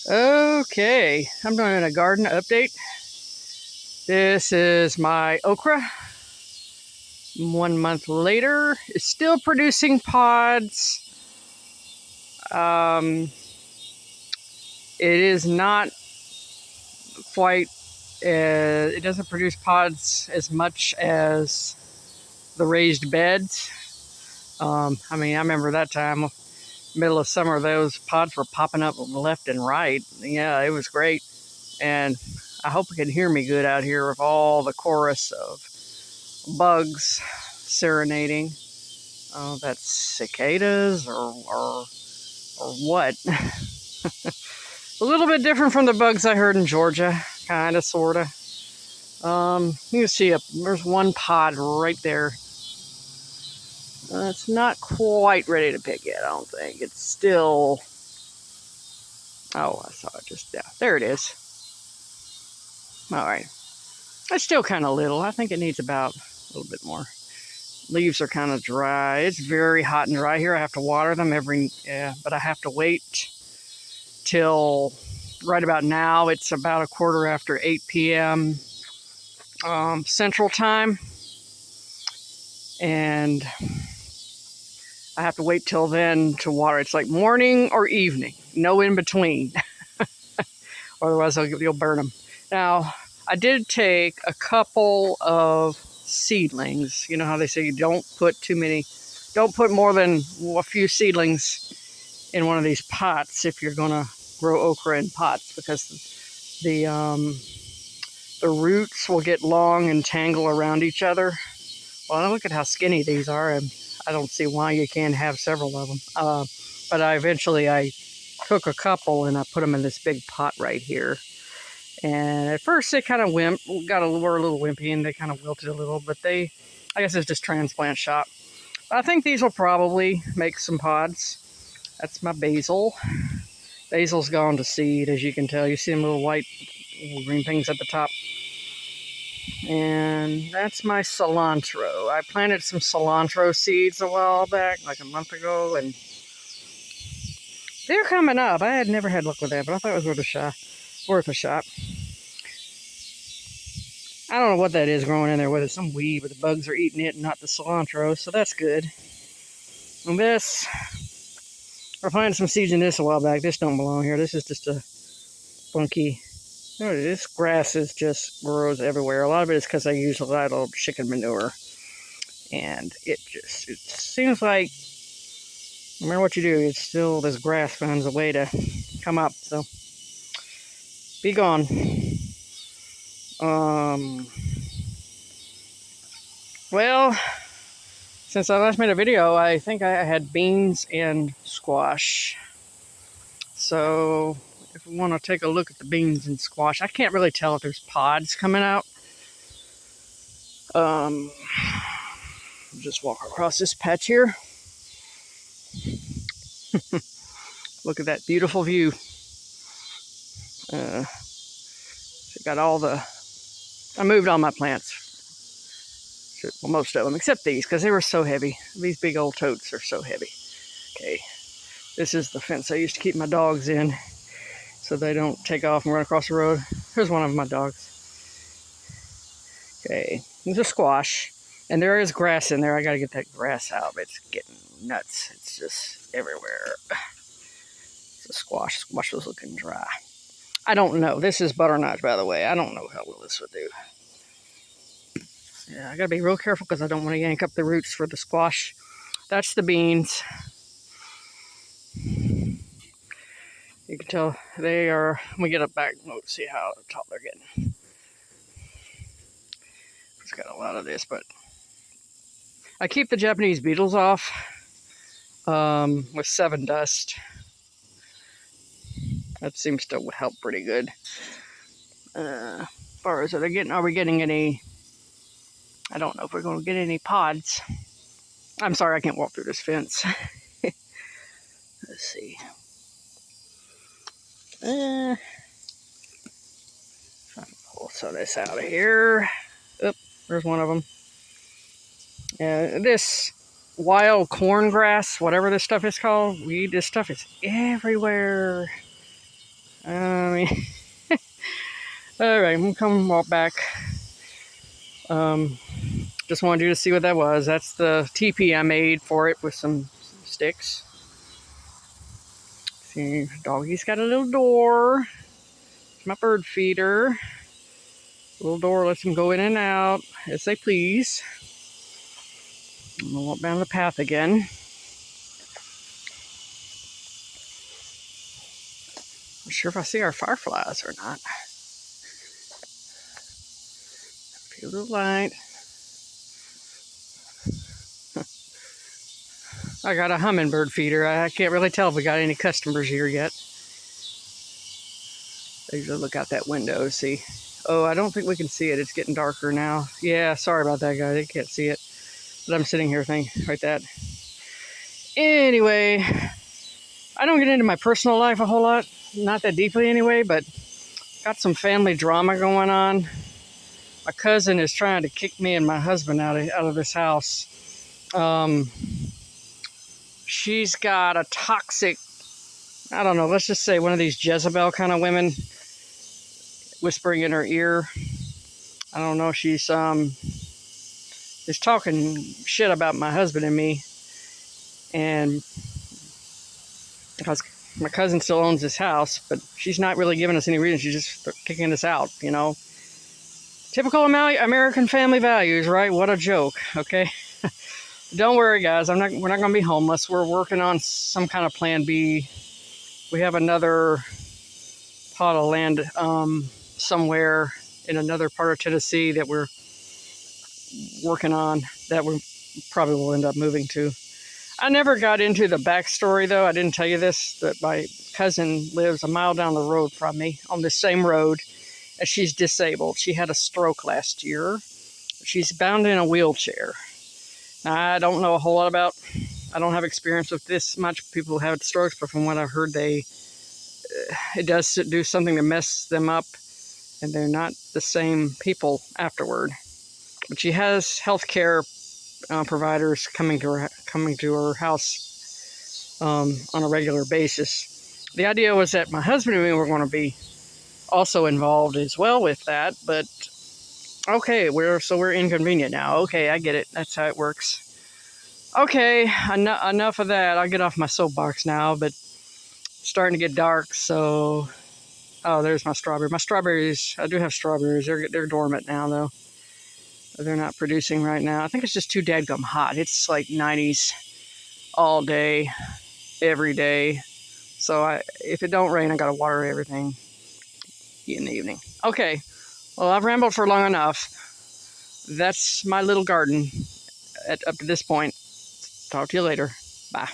Okay, I'm doing a garden update. This is my okra. 1 month later, it's still producing pods. Um, it is not quite, it doesn't produce pods as much as the raised beds. I remember that time, middle of summer, those pods were popping up left and right. Yeah, it was great. And I hope you can hear me good out here with all the chorus of bugs serenading. Oh, that's cicadas or what? A little bit different from the bugs I heard in Georgia, kind of, sort of. You can see there's one pod right there. It's not quite ready to pick yet, I don't think. It's still... Oh, I saw it just... Yeah, there it is. All right. It's still kind of little. I think it needs about a little bit more. Leaves are kind of dry. It's very hot and dry here. I have to water them but I have to wait till right about now. It's about a quarter after 8 p.m. Central Time. And I have to wait till then to water. It's like morning or evening, no in between. Otherwise, you'll burn them. Now, I did take a couple of seedlings. You know how they say you don't put more than a few seedlings in one of these pots if you're going to grow okra in pots, because the roots will get long and tangle around each other. Well, look at how skinny these are, and I don't see why you can't have several of them. But I took a couple and I put them in this big pot right here. And at first they kind of were a little wimpy, and they kind of wilted a little, but I guess it's just transplant shop. I think these will probably make some pods. That's my basil. Basil's gone to seed, as you can tell. You see them little green things at the top. And that's my cilantro. I planted some cilantro seeds a while back, like a month ago, and they're coming up. I had never had luck with that, but I thought it was worth a shot. I don't know what that is growing in there, whether it's some weed, but the bugs are eating it and not the cilantro, so that's good. And this, I planted some seeds in this a while back. This don't belong here. This is just a funky... This grass just grows everywhere. A lot of it is because I use a lot of chicken manure. And it seems like, no matter what you do, it's still, this grass finds a way to come up. So, be gone. Well, since I last made a video, I think I had beans and squash. So, if we want to take a look at the beans and squash, I can't really tell if there's pods coming out. Just walk across this patch here. Look at that beautiful view. I moved all my plants. Well, most of them, except these, because they were so heavy. These big old totes are so heavy. Okay, this is the fence I used to keep my dogs in, so they don't take off and run across the road. Here's one of my dogs. Okay, there's a squash, and there is grass in there. I gotta get that grass out. It's getting nuts. It's just everywhere. It's a squash. Squash was looking dry. I don't know. This is butternut, by the way. I don't know how well this would do. Yeah, I gotta be real careful because I don't want to yank up the roots for the squash. That's the beans. You can tell they are, when we get up back, we'll see how tall they're getting. It's got a lot of this, but I keep the Japanese beetles off with 7 dust. That seems to help pretty good. As far as are we getting any? I don't know if we're going to get any pods. I'm sorry, I can't walk through this fence. Let's see. Trying to pull some of this out of here. Oop, there's one of them. This wild corn grass, whatever this stuff is called, this stuff is everywhere. I mean, all right, I'm gonna come walk back. Just wanted you to see what that was. That's the teepee I made for it with some sticks. See, doggy's got a little door. It's my bird feeder. Little door lets them go in and out as they please. I'm gonna walk down the path again. Not sure if I see our fireflies or not. Feel the light. I got a hummingbird feeder. I can't really tell if we got any customers here yet. I usually look out that window, see. Oh, I don't think we can see it. It's getting darker now. Yeah, sorry about that, guys. I can't see it. But I'm sitting here thinking like that. Anyway, I don't get into my personal life a whole lot. Not that deeply anyway, but got some family drama going on. My cousin is trying to kick me and my husband out of this house. She's got a toxic, I don't know, let's just say one of these Jezebel kind of women whispering in her ear. I don't know, she's talking shit about my husband and me. And because my cousin still owns this house, but she's not really giving us any reason. She's just kicking us out, you know. Typical American family values, right? What a joke, okay? Don't worry, guys. We're not going to be homeless. We're working on some kind of plan B. We have another plot of land somewhere in another part of Tennessee that we're working on that we probably will end up moving to. I never got into the backstory, though. I didn't tell you this, that my cousin lives a mile down the road from me on the same road, and she's disabled. She had a stroke last year. She's bound in a wheelchair. Now, I don't know a whole lot about, I don't have experience with this much. People have strokes, but from what I've heard, it does do something to mess them up, and they're not the same people afterward. But she has health care providers coming to her house on a regular basis. The idea was that my husband and me were going to be also involved as well with that, but okay, we're inconvenient now. Okay, I get it. That's how it works. Okay, enough of that. I'll get off my soapbox now, but it's starting to get dark, so... Oh, there's my strawberry. My strawberries, I do have strawberries. They're dormant now, though. They're not producing right now. I think it's just too dadgum hot. It's like 90s all day, every day. So if it don't rain, I gotta water everything in the evening. Okay, well, I've rambled for long enough. That's my little garden up to this point. Talk to you later. Bye.